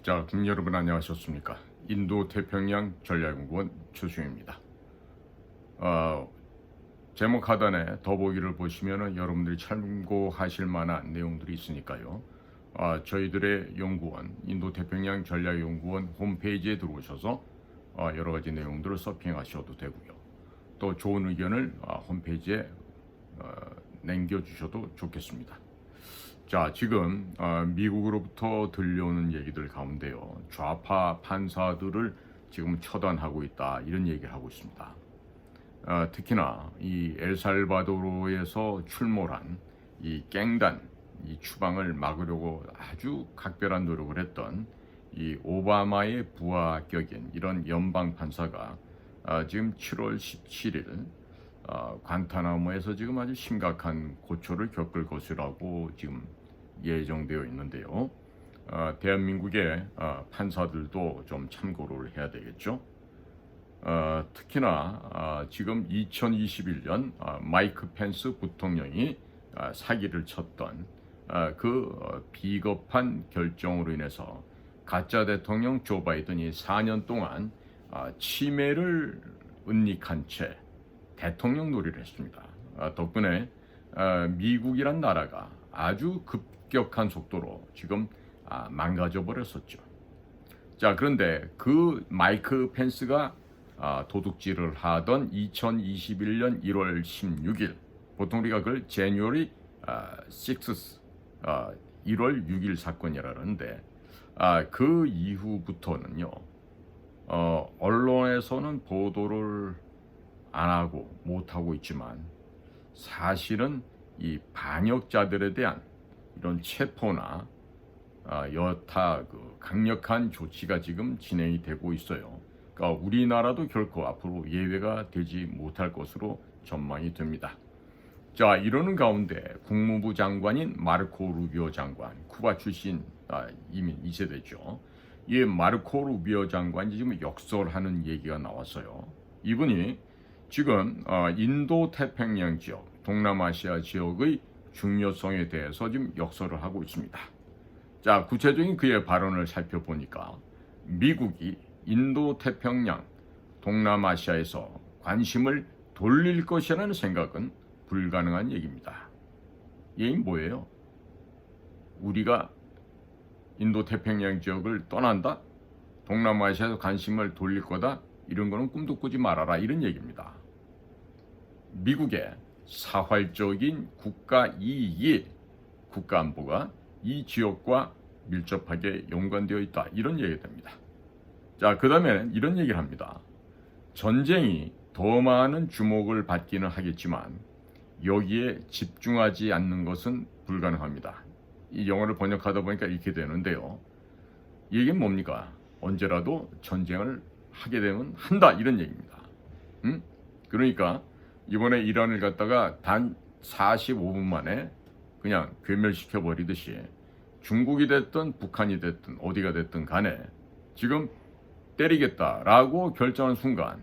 자, 국민 여러분 안녕하셨습니까? 인도 태평양 전략연구원 최수영입니다. 제목 하단에 더보기를 보시면 여러분들이 참고하실 만한 내용들이 있으니까요. 저희들의 연구원, 인도 태평양 전략연구원 홈페이지에 들어오셔서 여러 가지 내용들을 서핑하셔도 되고요. 또 좋은 의견을 홈페이지에 남겨주셔도 좋겠습니다. 자, 지금 미국으로부터 들려오는 얘기들 가운데요, 좌파 판사들을 지금 처단하고 있다, 이런 얘기를 하고 있습니다. 특히나 이 엘살바도르에서 출몰한 이 갱단, 이 추방을 막으려고 아주 각별한 노력을 했던 이 오바마의 부하격인 이런 연방 판사가 지금 7월 17일 관타나모에서 지금 아주 심각한 고초를 겪을 것이라고 지금 예정되어 있는데요. 대한민국의 판사들도 좀 참고를 해야 되겠죠. 특히나 지금 2021년 마이크 펜스 부통령이 사기를 쳤던 그 비겁한 결정으로 인해서 가짜 대통령 조 바이든이 4년 동안 치매를 은닉한 채 대통령 놀이를 했습니다. 덕분에 미국이란 나라가 아주 급격한 속도로 지금 망가져 버렸었죠. 자, 그런데 그 마이크 펜스가 도둑질을 하던 2021년 1월 16일, 보통 우리가 그걸 January 6th, 1월 6일 사건이라 그러는데, 그 이후부터는요, 언론에서는 보도를 안 하고 못 하고 있지만 사실은 이 반역자들에 대한 이런 체포나 여타 강력한 조치가 지금 진행이 되고 있어요. 그러니까 우리나라도 결코 앞으로 예외가 되지 못할 것으로 전망이 됩니다. 자, 이러는 가운데 국무부 장관인 마르코 루비오 장관, 쿠바 출신 이민 2세대죠. 이 마르코 루비오 장관이 지금 역설하는 얘기가 나왔어요. 이분이 지금 인도 태평양 지역, 동남아시아 지역의 중요성에 대해서 지금 역설을 하고 있습니다. 자, 구체적인 그의 발언을 살펴보니까 미국이 인도 태평양, 동남아시아에서 관심을 돌릴 것이라는 생각은 불가능한 얘기입니다. 이게 뭐예요? 우리가 인도 태평양 지역을 떠난다? 동남아시아에서 관심을 돌릴 거다? 이런 거는 꿈도 꾸지 말아라, 이런 얘기입니다. 미국의 사활적인 국가 이익이, 국가 안보가 이 지역과 밀접하게 연관되어 있다, 이런 얘기가 됩니다. 자, 그 다음에 이런 얘기를 합니다. 전쟁이 더 많은 주목을 받기는 하겠지만 여기에 집중하지 않는 것은 불가능합니다. 이 영어를 번역하다 보니까 이렇게 되는데요. 이게 뭡니까? 언제라도 전쟁을 하게 되면 한다, 이런 얘기입니다. 그러니까 이번에 이란을 갖다가 단 45분 만에 그냥 괴멸시켜 버리듯이 중국이 됐든 북한이 됐든 어디가 됐든 간에 지금 때리겠다라고 결정한 순간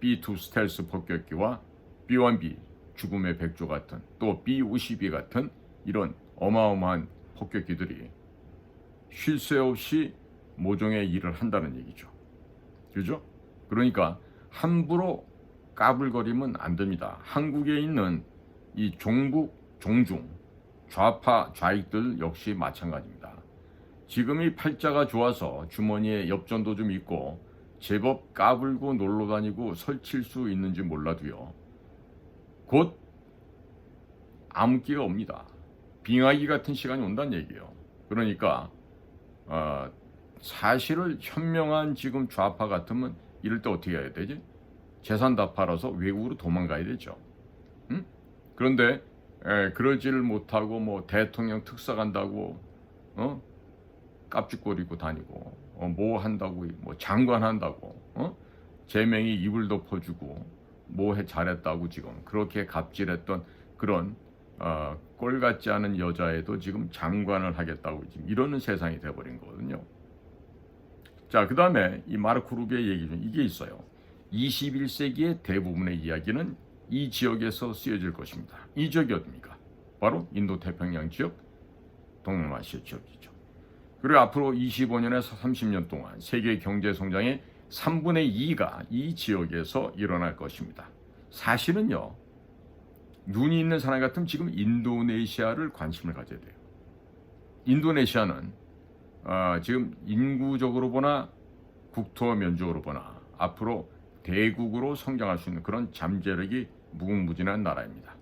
B2 스텔스 폭격기와 B1B 죽음의 백조 같은, 또 B-52 같은 이런 어마어마한 폭격기들이 쉴 새 없이 모종의 일을 한다는 얘기죠. 그죠? 그러니까 함부로 까불거리면 안 됩니다. 한국에 있는 이 종북, 종중, 좌파, 좌익들 역시 마찬가지입니다. 지금 이 팔자가 좋아서 주머니에 엽전도 좀 있고 제법 까불고 놀러 다니고 설칠 수 있는지 몰라도요, 곧 암흑기가 옵니다. 빙하기 같은 시간이 온다는 얘기예요. 그러니까 사실을 현명한 지금 좌파 같으면 이럴 때 어떻게 해야 되지? 재산 다 팔아서 외국으로 도망가야 되죠. 그런데 그러지를 못하고 뭐 대통령 특사 간다고 깝죽거리고 다니고 뭐 한다고, 뭐 장관 한다고 제명이 입을 덮어주고 뭐 잘했다고 지금 그렇게 갑질했던 그런 꼴 같지 않은 여자애도 지금 장관을 하겠다고 지금 이러는 세상이 돼버린 거거든요. 자, 그 다음에 이 마르코 루비오의 얘기 중 이게 있어요. 21세기의 대부분의 이야기는 이 지역에서 쓰여질 것입니다. 이 지역이 어딥니까? 바로 인도 태평양 지역, 동남아시아 지역이죠. 그리고 앞으로 25년에서 30년 동안 세계 경제 성장의 3분의 2가 이 지역에서 일어날 것입니다. 사실은요, 눈이 있는 사람 같으면 지금 인도네시아를 관심을 가져야 돼요. 인도네시아는 지금 인구적으로 보나 국토 면적으로 보나 앞으로 대국으로 성장할 수 있는 그런 잠재력이 무궁무진한 나라입니다.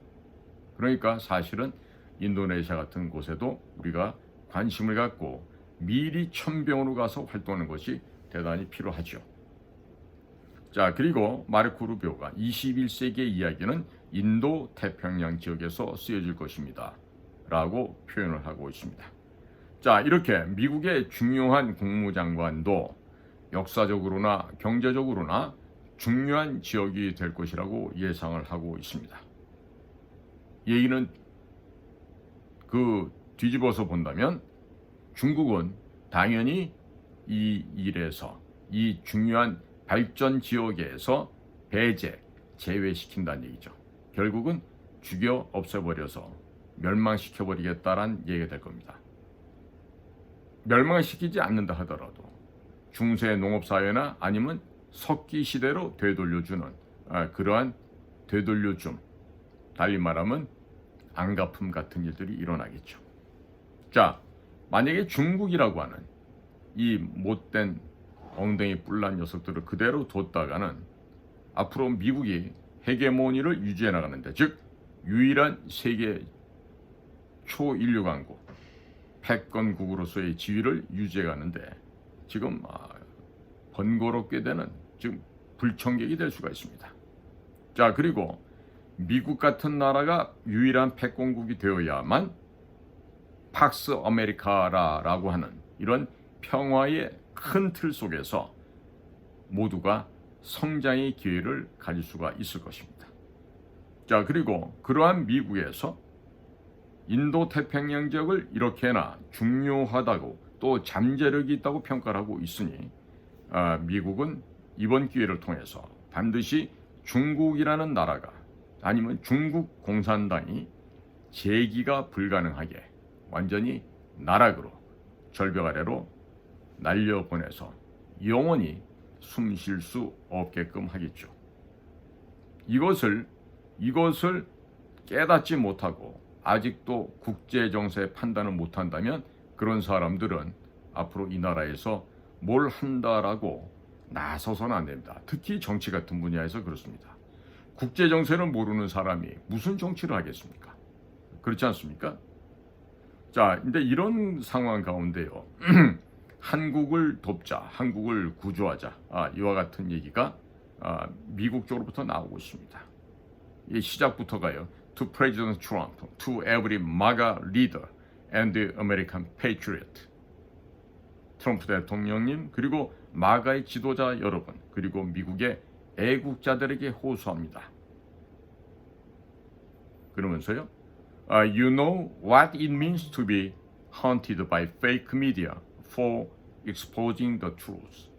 그러니까 사실은 인도네시아 같은 곳에도 우리가 관심을 갖고 미리 천병으로 가서 활동하는 것이 대단히 필요하죠. 자, 그리고 마르코 루비오가 21세기의 이야기는 인도 태평양 지역에서 쓰여질 것입니다 라고 표현을 하고 있습니다. 자, 이렇게 미국의 중요한 국무장관도 역사적으로나 경제적으로나 중요한 지역이 될 것이라고 예상을 하고 있습니다. 얘기는 뒤집어서 본다면 중국은 당연히 이 일에서 이 중요한 발전 지역에서 제외시킨다는 얘기죠. 결국은 죽여 없애버려서 멸망시켜버리겠다라는 얘기가 될 겁니다. 멸망시키지 않는다 하더라도 중세 농업사회나 아니면 석기 시대로 되돌려주는 그러한 되돌려줌, 달리 말하면 안갚음 같은 일들이 일어나겠죠. 자, 만약에 중국이라고 하는 이 못된 엉덩이 뿔난 녀석들을 그대로 뒀다가는 앞으로 미국이 헤게모니를 유지해 나가는데, 즉 유일한 세계 초인류 강국 패권국으로서의 지위를 유지해 가는데 지금 번거롭게 되는 지금 불청객이 될 수가 있습니다. 자, 그리고 미국 같은 나라가 유일한 패권국이 되어야만 팍스 아메리카라고 하는 이런 평화의 큰 틀 속에서 모두가 성장의 기회를 가질 수가 있을 것입니다. 자, 그리고 그러한 미국에서 인도 태평양 지역을 이렇게나 중요하다고 또 잠재력이 있다고 평가를 하고 있으니 미국은 이번 기회를 통해서 반드시 중국이라는 나라가 아니면 중국 공산당이 재기가 불가능하게 완전히 나락으로 절벽 아래로 날려보내서 영원히 숨 쉴 수 없게끔 하겠죠. 이것을 깨닫지 못하고 아직도 국제정세 판단을 못한다면 그런 사람들은 앞으로 이 나라에서 뭘 한다라고 나서서는 안 됩니다. 특히 정치 같은 분야에서 그렇습니다. 국제정세를 모르는 사람이 무슨 정치를 하겠습니까? 그렇지 않습니까? 자, 근데 이런 상황 가운데요. 한국을 돕자, 한국을 구조하자, 이와 같은 얘기가 미국 쪽으로부터 나오고 있습니다. 이 시작부터가요. To President Trump, to every MAGA leader and the American patriot. 트럼프 대통령님, 그리고 마가의 지도자 여러분, 그리고 미국의 애국자들에게 호소합니다. 그러면서요. You know what it means to be hunted by fake media for exposing the truth.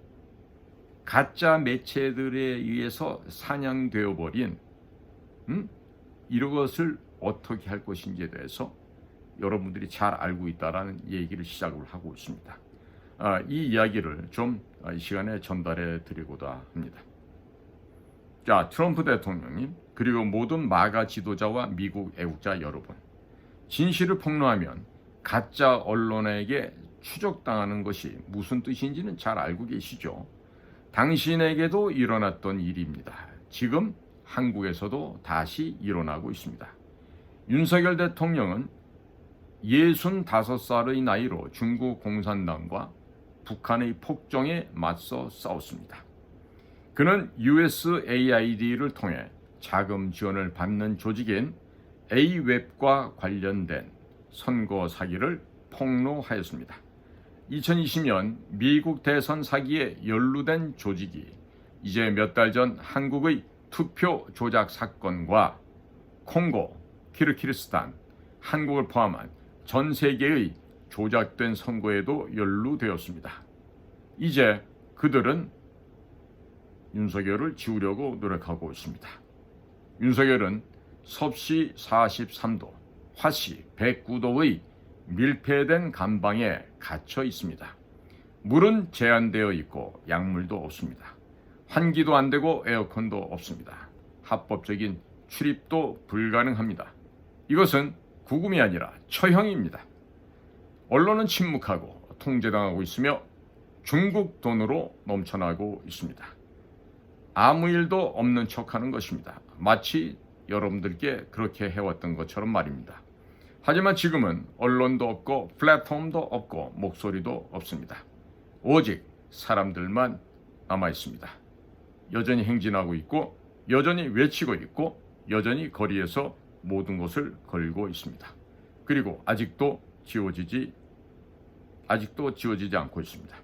가짜 매체들에 의해서 사냥되어 버린 이것을 어떻게 할 것인지에 대해서 여러분들이 잘 알고 있다라는 얘기를 시작을 하고 있습니다. 이 이야기를 좀 이 시간에 전달해 드리고자 합니다. 자, 트럼프 대통령님, 그리고 모든 마가 지도자와 미국 애국자 여러분, 진실을 폭로하면 가짜 언론에게 추적당하는 것이 무슨 뜻인지는 잘 알고 계시죠? 당신에게도 일어났던 일입니다. 지금 한국에서도 다시 일어나고 있습니다. 윤석열 대통령은 65살의 나이로 중국 공산당과 북한의 폭정에 맞서 싸웠습니다. 그는 USAID를 통해 자금 지원을 받는 조직인 A웹과 관련된 선거 사기를 폭로하였습니다. 2020년 미국 대선 사기에 연루된 조직이 이제 몇 달 전 한국의 투표 조작 사건과 콩고, 키르기스탄, 한국을 포함한 전 세계의 조작된 선거에도 연루되었습니다. 이제 그들은 윤석열을 지우려고 노력하고 있습니다. 윤석열은 섭씨 43도, 화씨 109도의 밀폐된 감방에 갇혀 있습니다. 물은 제한되어 있고 약물도 없습니다. 환기도 안 되고 에어컨도 없습니다. 합법적인 출입도 불가능합니다. 이것은 구금이 아니라 처형입니다. 언론은 침묵하고 통제당하고 있으며 중국 돈으로 넘쳐나고 있습니다. 아무 일도 없는 척하는 것입니다. 마치 여러분들께 그렇게 해왔던 것처럼 말입니다. 하지만 지금은 언론도 없고 플랫폼도 없고 목소리도 없습니다. 오직 사람들만 남아 있습니다. 여전히 행진하고 있고 여전히 외치고 있고 여전히 거리에서 모든 것을 걸고 있습니다. 그리고 아직도 지워지지 않고 있습니다.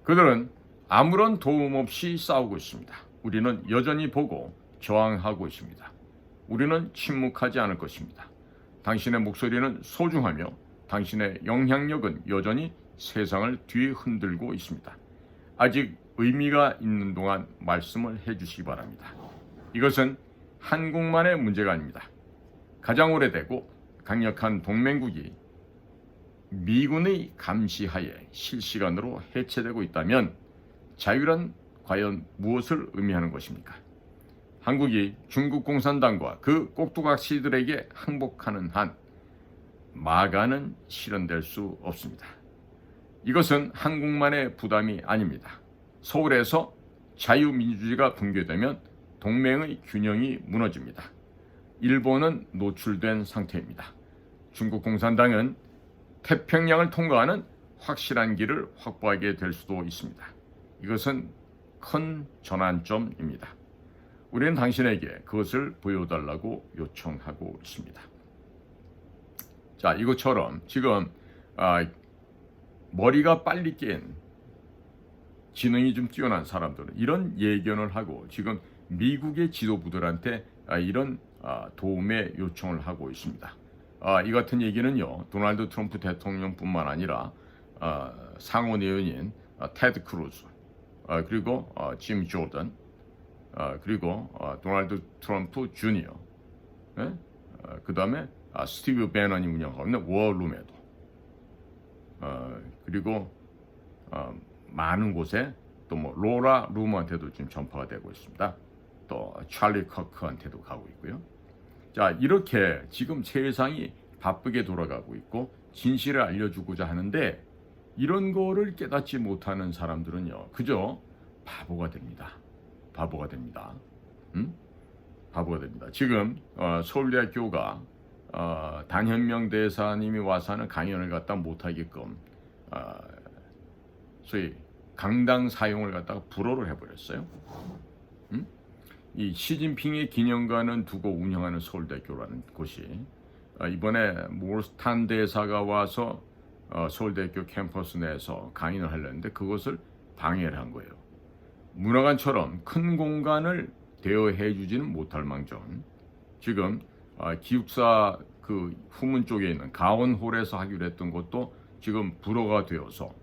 그들은 아무런 도움 없이 싸우고 있습니다. 우리는 여전히 보고 저항하고 있습니다. 우리는 침묵하지 않을 것입니다. 당신의 목소리는 소중하며 당신의 영향력은 여전히 세상을 뒤흔들고 있습니다. 아직 의미가 있는 동안 말씀을 해주시기 바랍니다. 이것은 한국만의 문제가 아닙니다. 가장 오래되고 강력한 동맹국이 미군의 감시하에 실시간으로 해체되고 있다면 자유란 과연 무엇을 의미하는 것입니까? 한국이 중국 공산당과 그 꼭두각시들에게 항복하는 한 마가는 실현될 수 없습니다. 이것은 한국만의 부담이 아닙니다. 서울에서 자유민주주의가 붕괴되면 동맹의 균형이 무너집니다. 일본은 노출된 상태입니다. 중국 공산당은 태평양을 통과하는 확실한 길을 확보하게 될 수도 있습니다. 이것은 큰 전환점입니다. 우리는 당신에게 그것을 보여달라고 요청하고 있습니다. 자, 이것처럼 지금 머리가 빨리 깬 지능이 좀 뛰어난 사람들은 이런 예견을 하고 지금 미국의 지도부들한테 이런 도움의 요청을 하고 있습니다. 이 같은 얘기는요, 도널드 트럼프 대통령뿐만 아니라 상원의원인 테드 크루즈, 그리고 짐 조던, 그리고 도널드 트럼프 주니어, 그 다음에 스티브 배넌이 운영하고 있는 워룸에도, 그리고 많은 곳에 또 뭐 로라 루머한테도 지금 전파가 되고 있습니다. 또 찰리 커크한테도 가고 있고요. 자, 이렇게 지금 세상이 바쁘게 돌아가고 있고 진실을 알려주고자 하는데 이런 거를 깨닫지 못하는 사람들은요, 그저 바보가 됩니다. 바보가 됩니다. 바보가 됩니다. 지금 서울대학교가 단현명 대사님이 와서 하는 강연을 갖다 못하게끔 소위 강당 사용을 갖다가 불허를 해버렸어요. 이 시진핑의 기념관은 두고 운영하는 서울대학교라는 곳이 이번에 몰스탄 대사가 와서 서울대학교 캠퍼스 내에서 강연을 하려는데 그것을 방해를 한 거예요. 문화관처럼 큰 공간을 대여해 주지는 못할 망정 지금 기숙사 그 후문 쪽에 있는 가온홀에서 하기로 했던 것도 지금 불허가 되어서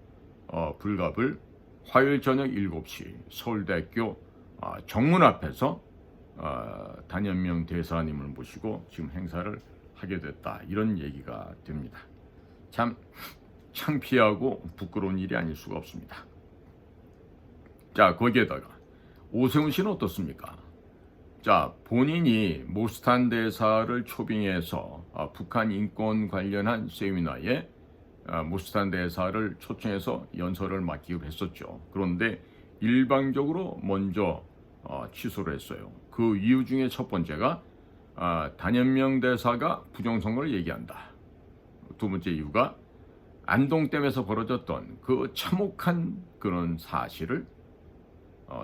불갑을 화요일 저녁 7시 서울대학교 정문 앞에서 단현명 대사님을 모시고 지금 행사를 하게 됐다, 이런 얘기가 됩니다. 참 창피하고 부끄러운 일이 아닐 수가 없습니다. 자, 거기에다가 오세훈 씨는 어떻습니까? 자, 본인이 몰스탄 대사를 초빙해서 북한 인권 관련한 세미나에 몰스탄 대사를 초청해서 연설을 맡기로 했었죠. 그런데 일방적으로 먼저 취소를 했어요. 그 이유 중에 첫 번째가 단현명 대사가 부정선거를 얘기한다. 두 번째 이유가 안동댐에서 벌어졌던 그 참혹한 그런 사실을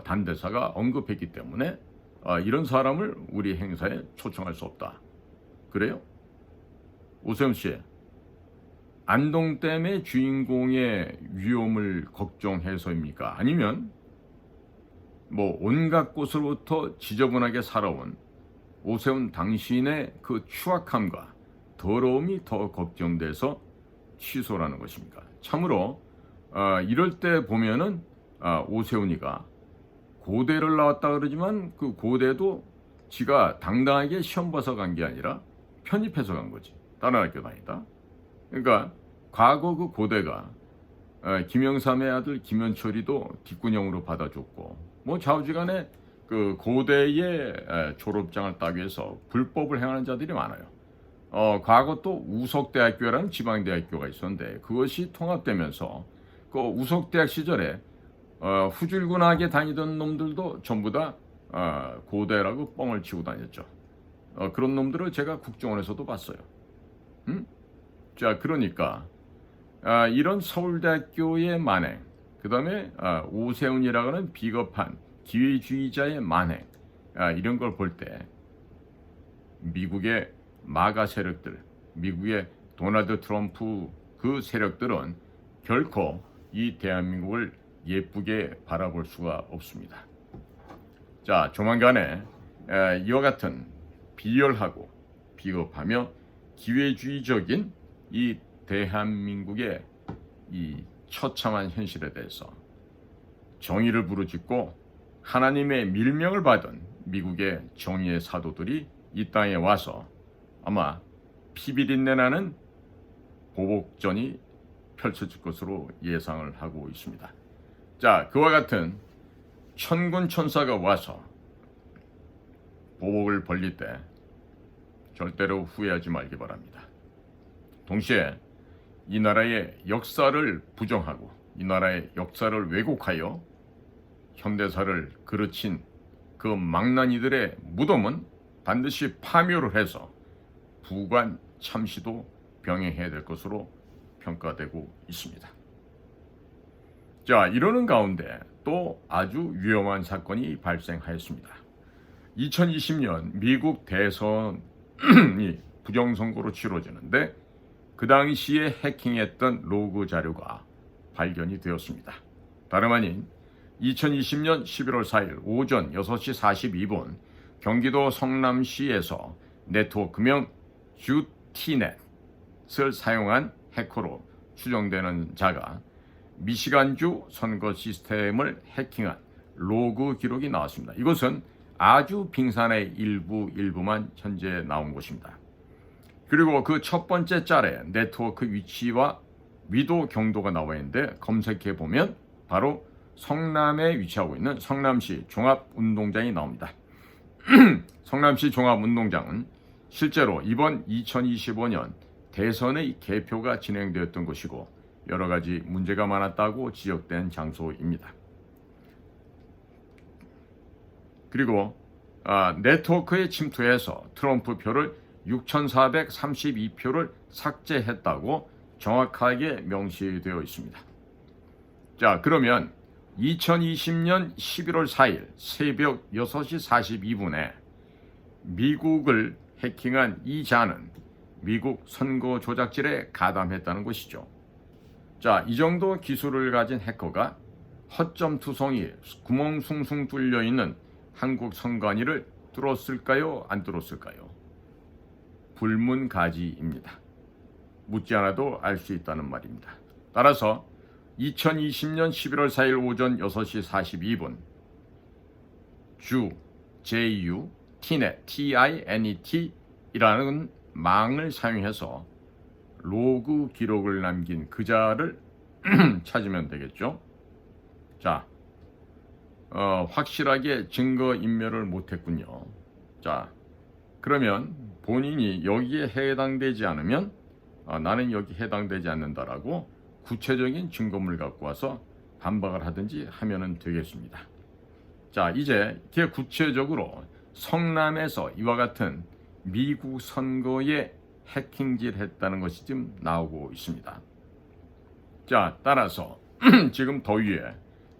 단 대사가 언급했기 때문에 이런 사람을 우리 행사에 초청할 수 없다. 그래요? 오세훈 씨, 안동댐의 주인공의 위험을 걱정해서입니까? 아니면 뭐 온갖 곳으로부터 지저분하게 살아온 오세훈 당신의 그 추악함과 더러움이 더 걱정돼서 취소라는 것입니까? 참으로 이럴 때 보면은 오세훈이가 고대를 나왔다 그러지만 그 고대도 지가 당당하게 시험 봐서 간 게 아니라 편입해서 간 거지. 다른 학교 다니다. 그러니까 과거 그 고대가 김영삼의 아들 김현철이도 뒷구녕으로 받아줬고, 뭐 좌우지간에 그 고대의 졸업장을 따기 위해서 불법을 행하는 자들이 많아요. 과거 또 우석대학교라는 지방대학교가 있었는데 그것이 통합되면서 그 우석대학 시절에 후줄근하게 다니던 놈들도 전부 다 고대라고 뻥을 치고 다녔죠. 그런 놈들을 제가 국정원에서도 봤어요. 자, 그러니까 이런 서울대학교의 만행, 그 다음에 오세훈이라고 하는 비겁한 기회주의자의 만행, 이런 걸 볼 때 미국의 마가 세력들, 미국의 도널드 트럼프 그 세력들은 결코 이 대한민국을 예쁘게 바라볼 수가 없습니다. 자, 조만간에 이와 같은 비열하고 비겁하며 기회주의적인 이 대한민국의 이 처참한 현실에 대해서 정의를 부르짖고 하나님의 밀명을 받은 미국의 정의의 사도들이 이 땅에 와서 아마 피비린내 나는 보복전이 펼쳐질 것으로 예상을 하고 있습니다. 자, 그와 같은 천군 천사가 와서 보복을 벌릴 때 절대로 후회하지 말기 바랍니다. 동시에 이 나라의 역사를 부정하고 이 나라의 역사를 왜곡하여 현대사를 그르친 그 망나니들의 무덤은 반드시 파묘를 해서 부관 참시도 병행해야 될 것으로 평가되고 있습니다. 자, 이러는 가운데 또 아주 위험한 사건이 발생하였습니다. 2020년 미국 대선이 부정선거로 치러지는데 그 당시에 해킹했던 로그 자료가 발견이 되었습니다. 다름 아닌 2020년 11월 4일 오전 6시 42분 경기도 성남시에서 네트워크명 듀티넷을 사용한 해커로 추정되는 자가 미시간주 선거 시스템을 해킹한 로그 기록이 나왔습니다. 이것은 아주 빙산의 일부만 현재 나온 것입니다. 그리고 그 첫 번째 짤에 네트워크 위치와 위도 경도가 나와 있는데 검색해 보면 바로 성남에 위치하고 있는 성남시 종합운동장이 나옵니다. 성남시 종합운동장은 실제로 이번 2025년 대선의 개표가 진행되었던 곳이고 여러 가지 문제가 많았다고 지적된 장소입니다. 그리고 네트워크에 침투해서 트럼프 표를 6,432표를 삭제했다고 정확하게 명시되어 있습니다. 자, 그러면 2020년 11월 4일 새벽 6시 42분에 미국을 해킹한 이 자는 미국 선거 조작질에 가담했다는 것이죠. 자, 이 정도 기술을 가진 해커가 허점 투성이 구멍 숭숭 뚫려 있는 한국 선관위를 뚫었을까요? 안 뚫었을까요? 불문가지입니다. 묻지 않아도 알 수 있다는 말입니다. 따라서 2020년 11월 4일 오전 6시 42분 JU Tnet TINET 망을 사용해서 로그 기록을 남긴 그자를 찾으면 되겠죠. 자, 확실하게 증거인멸을 못했군요. 자, 그러면 본인이 여기에 해당되지 않으면 나는 여기 해당되지 않는다라고 구체적인 증거물 갖고 와서 반박을 하든지 하면은 되겠습니다. 자, 이제 구체적으로 성남에서 이와 같은 미국 선거에 해킹질 했다는 것이 지금 나오고 있습니다. 자, 따라서 지금 더위에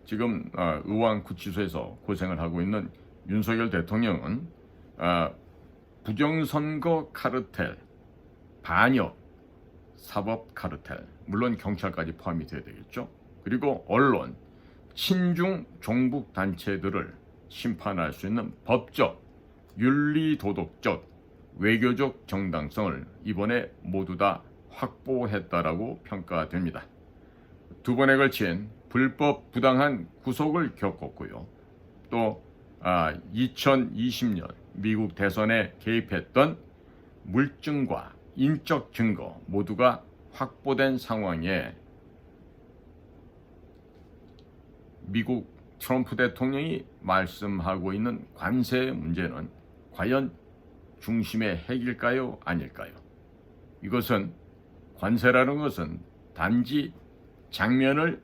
지금 의왕구치소에서 고생을 하고 있는 윤석열 대통령은 부정선거 카르텔, 반역, 사법 카르텔, 물론 경찰까지 포함이 돼야 되겠죠. 그리고 언론, 친중 종북 단체들을 심판할 수 있는 법적, 윤리도덕적, 외교적 정당성을 이번에 모두 다 확보했다라고 평가됩니다. 두 번에 걸친 불법 부당한 구속을 겪었고요. 또 2020년 미국 대선에 개입했던 물증과 인적 증거 모두가 확보된 상황에 미국 트럼프 대통령이 말씀하고 있는 관세 문제는 과연 중심의 핵일까요? 아닐까요? 이것은 관세라는 것은 단지 장면을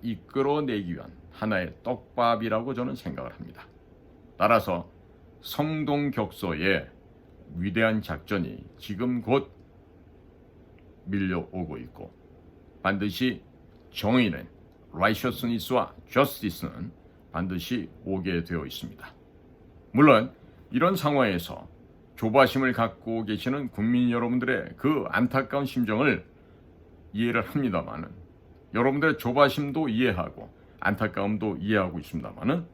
이끌어내기 위한 하나의 떡밥이라고 저는 생각을 합니다. 따라서 성동격서의 위대한 작전이 지금 곧 밀려오고 있고 반드시 정의는 righteousness와 justice는 반드시 오게 되어 있습니다. 물론 이런 상황에서 조바심을 갖고 계시는 국민 여러분들의 그 안타까운 심정을 이해를 합니다만은 여러분들의 조바심도 이해하고 안타까움도 이해하고 있습니다만은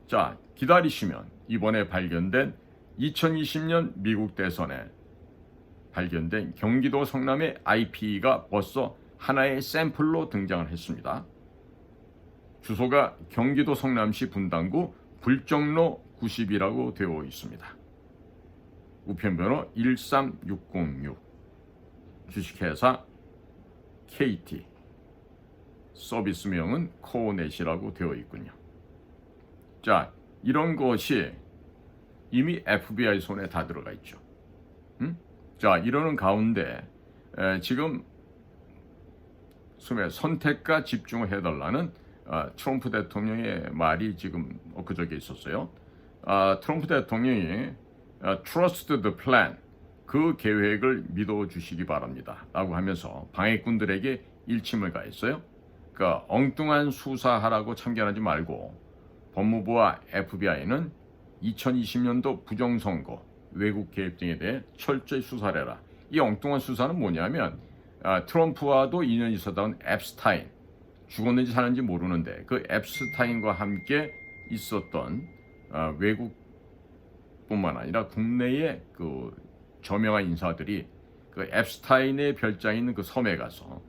자 기다리시면 이번에 발견된 2020년 미국 대선에 발견된 경기도 성남의 IP가 벌써 하나의 샘플로 등장을 했습니다. 주소가 경기도 성남시 분당구 불정로 90이라고 되어 있습니다. 우편번호 13606 주식회사 KT 서비스명은 코넷이라고 되어 있군요. 자, 이런 것이 이미 FBI 손에 다 들어가 있죠. 자, 이러는 가운데 지금 선택과 집중을 해달라는 트럼프 대통령의 말이 지금 엊그저께 있었어요. 트럼프 대통령이 Trust the plan, 그 계획을 믿어주시기 바랍니다 라고 하면서 방해꾼들에게 일침을 가했어요. 그러니까 엉뚱한 수사하라고 참견하지 말고 법무부와 FBI는 2020년도 부정선거, 외국 개입 등에 대해 철저히 수사를 해라. 이 엉뚱한 수사는 뭐냐면 트럼프와도 인연이 있었던 앱스타인, 죽었는지 사는지 모르는데 그 앱스타인과 함께 있었던 외국뿐만 아니라 국내의 그 저명한 인사들이 그 앱스타인의 별장이 있는 그 섬에 가서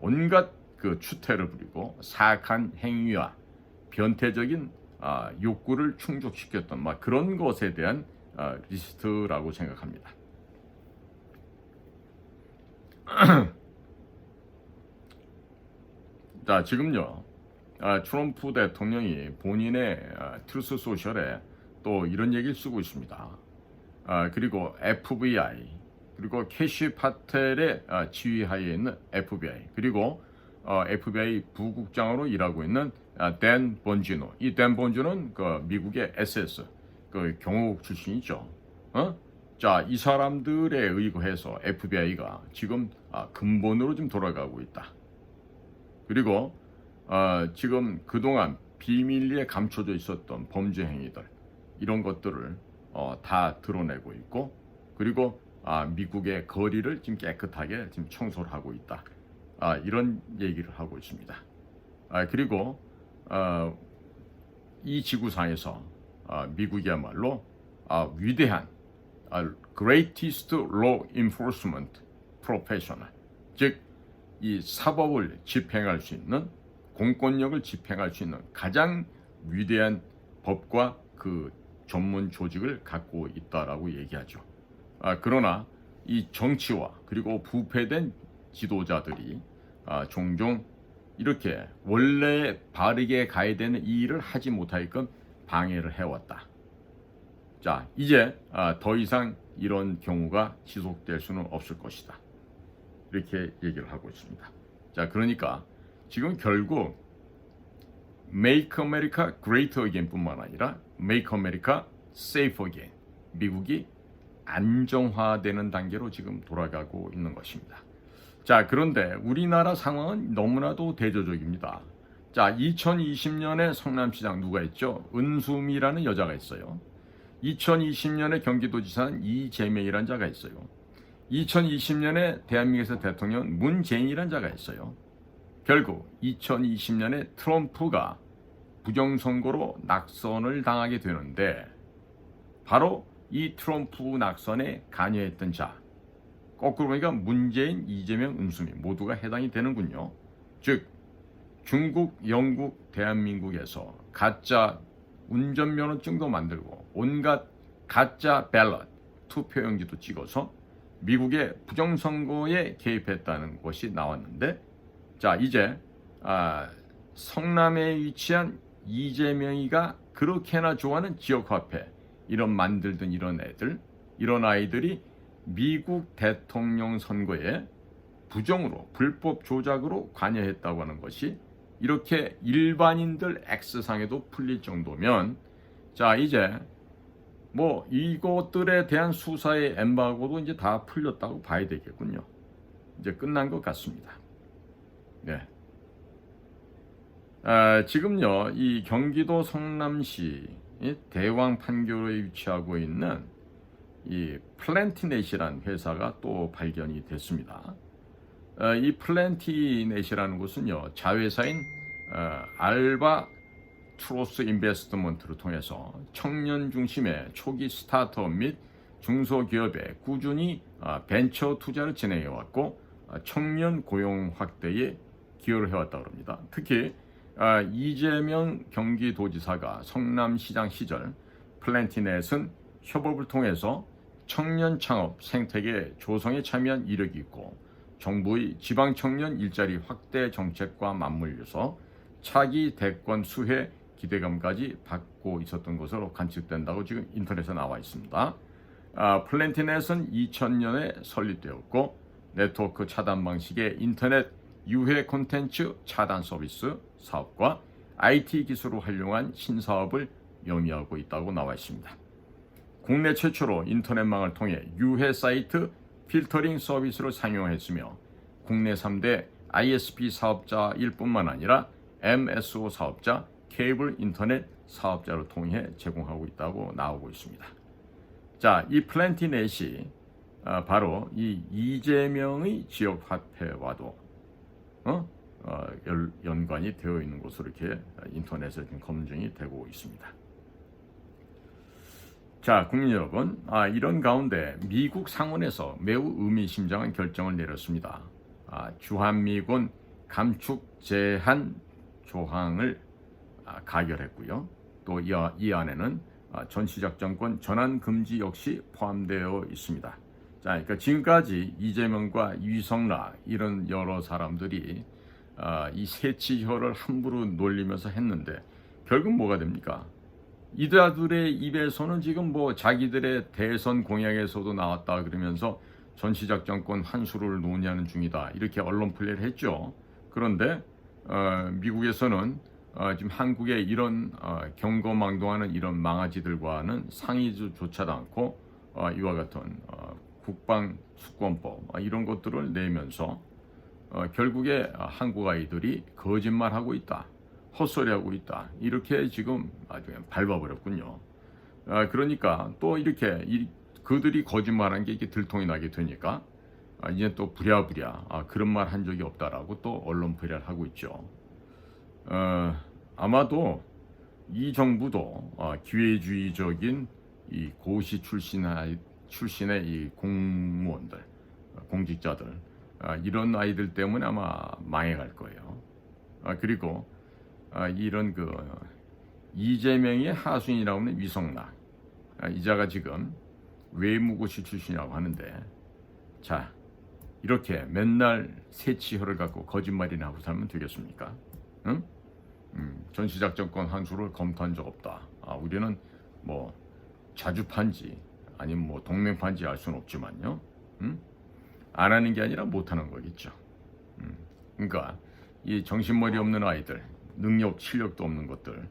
온갖 그 추태를 부리고 사악한 행위와 변태적인 욕구를 충족시켰던 막 그런 것에 대한 리스트라고 생각합니다. 자, 지금요 트럼프 대통령이 본인의 트루스 소셜에 또 이런 얘기를 쓰고 있습니다. 그리고 FBI 그리고 캐시 파텔의 지휘하에 있는 FBI 그리고 FBI 부국장으로 일하고 있는 댄 본지노. 이 댄 본지노는 그 미국의 SS 그 경호국 출신이죠. 자, 이 사람들에 의거해서 FBI가 지금 근본으로 좀 돌아가고 있다. 그리고 지금 그동안 비밀리에 감춰져 있었던 범죄 행위들 이런 것들을 다 드러내고 있고 그리고 미국의 거리를 지금 깨끗하게 지금 청소를 하고 있다. 이런 얘기를 하고 있습니다. 그리고 이 지구상에서 미국이야말로 위대한 greatest law enforcement professional, 즉 이 사법을 집행할 수 있는 공권력을 집행할 수 있는 가장 위대한 법과 그 전문 조직을 갖고 있다라고 얘기하죠. 그러나 이 정치와 그리고 부패된 지도자들이 종종 이렇게 원래 바르게 가야 되는 이 일을 하지 못하게끔 방해를 해왔다. 자, 이제 더 이상 이런 경우가 지속될 수는 없을 것이다. 이렇게 얘기를 하고 있습니다. 자, 그러니까 지금 결국 Make America Great Again 뿐만 아니라 Make America Safe Again, 미국이 안정화되는 단계로 지금 돌아가고 있는 것입니다. 자, 그런데 우리나라 상황은 너무나도 대조적입니다. 자, 2020년에 성남시장 누가 있죠? 은수미라는 여자가 있어요. 2020년에 경기도지사는 이재명이라는 자가 있어요. 2020년에 대한민국에서 대통령 문재인이라는 자가 있어요. 결국 2020년에 트럼프가 부정선거로 낙선을 당하게 되는데 바로 이 트럼프 낙선에 관여했던 자, 거꾸로 보니까 문재인, 이재명, 은수미 모두가 해당이 되는군요. 즉 중국, 영국, 대한민국에서 가짜 운전면허증도 만들고 온갖 가짜 밸럿 투표용지도 찍어서 미국의 부정선거에 개입했다는 것이 나왔는데, 자 이제 성남에 위치한 이재명이가 그렇게나 좋아하는 지역화폐 이런 만들던 이런 애들, 이런 아이들이 미국 대통령 선거에 부정으로 불법 조작으로 관여했다고 하는 것이 이렇게 일반인들 X상에도 풀릴 정도면, 자 이제 뭐 이것들에 대한 수사의 엠바고도 이제 다 풀렸다고 봐야 되겠군요. 이제 끝난 것 같습니다. 네. 지금요 이 경기도 성남시 대왕 판교에 위치하고 있는 이 플랜티넷이라는 회사가 또 발견이 됐습니다. 이 플랜티넷이라는 곳은요 자회사인 알바 트로스 인베스트먼트를 통해서 청년 중심의 초기 스타트업 및 중소기업에 꾸준히 벤처 투자를 진행해왔고 청년 고용 확대에 기여를 해왔다고 합니다. 특히 이재명 경기도지사가 성남시장 시절 플랜티넷은 협업을 통해서 청년 창업 생태계 조성에 참여한 이력이 있고 정부의 지방 청년 일자리 확대 정책과 맞물려서 차기 대권 수혜 기대감까지 받고 있었던 것으로 관측된다고 지금 인터넷에 나와 있습니다. 플랜티넷은 2000년에 설립되었고 네트워크 차단 방식의 인터넷 유해 콘텐츠 차단 서비스 사업과 IT 기술을 활용한 신사업을 영위하고 있다고 나와 있습니다. 국내 최초로 인터넷망을 통해 유해 사이트 필터링 서비스를 상용했으며 국내 3대 ISP 사업자일 뿐만 아니라 MSO 사업자, 케이블 인터넷 사업자를 통해 제공하고 있다고 나오고 있습니다. 자, 이 플랜티넷이 바로 이 이재명의 지역 화폐와도 연관이 되어 있는 것으로 이렇게 인터넷에 지금 검증이 되고 있습니다. 자, 국민 여러분, 이런 가운데 미국 상원에서 매우 의미심장한 결정을 내렸습니다. 주한미군 감축 제한 조항을 가결했고요. 또 이 안에는 전시작전권 전환 금지 역시 포함되어 있습니다. 자, 그러니까 지금까지 이재명과 유성락 이런 여러 사람들이 이 새치혀를 함부로 놀리면서 했는데 결국 뭐가 됩니까? 이들의 입에서는 지금 뭐 자기들의 대선 공약에서도 나왔다 그러면서 전시작전권 환수를 논의하는 중이다 이렇게 언론 플레이를 했죠. 그런데 미국에서는 지금 한국의 이런 경거망동하는 이런 망아지들과는 상의조차도 않고 이와 같은 국방 수권법 이런 것들을 내면서 결국에 한국 아이들이 거짓말하고 있다, 헛소리하고 있다 이렇게 지금 아주 밟아버렸군요. 그러니까 또 이렇게 그들이 거짓말한 게 이렇게 들통이 나게 되니까 이제 또 부랴부랴 그런 말 한 적이 없다라고 또 언론 플레이를 하고 있죠. 아마도 이 정부도 기회주의적인 이 고시 출신의 이 공무원들, 공직자들 이런 아이들 때문에 아마 망해갈 거예요. 그리고 이런 이재명의 하수인이라고 하는 위성락 이자가 지금 외무고시 출신이라고 하는데, 자 이렇게 맨날 새치혀를 갖고 거짓말이나 하고 살면 되겠습니까? 응? 전시작전권 환수를 검토한 적 없다. 우리는 뭐 자주판지 아니면 뭐 동맹판지 알 수는 없지만요. 안 하는 게 아니라 못 하는 거겠죠. 그러니까 이 정신머리 없는 아이들, 능력, 실력도 없는 것들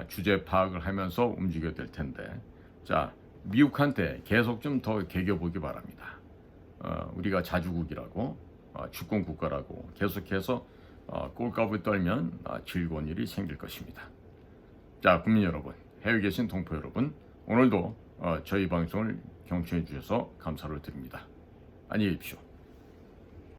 주제 파악을 하면서 움직여야 될 텐데, 자 미국한테 계속 좀 더 개겨보기 바랍니다. 우리가 자주국이라고 주권 국가라고 계속해서 꼴값을 떨면 즐거운 일이 생길 것입니다. 자, 국민 여러분, 해외에 계신 동포 여러분, 오늘도 저희 방송을 경청해 주셔서 감사를 드립니다. 안녕히 계십시오.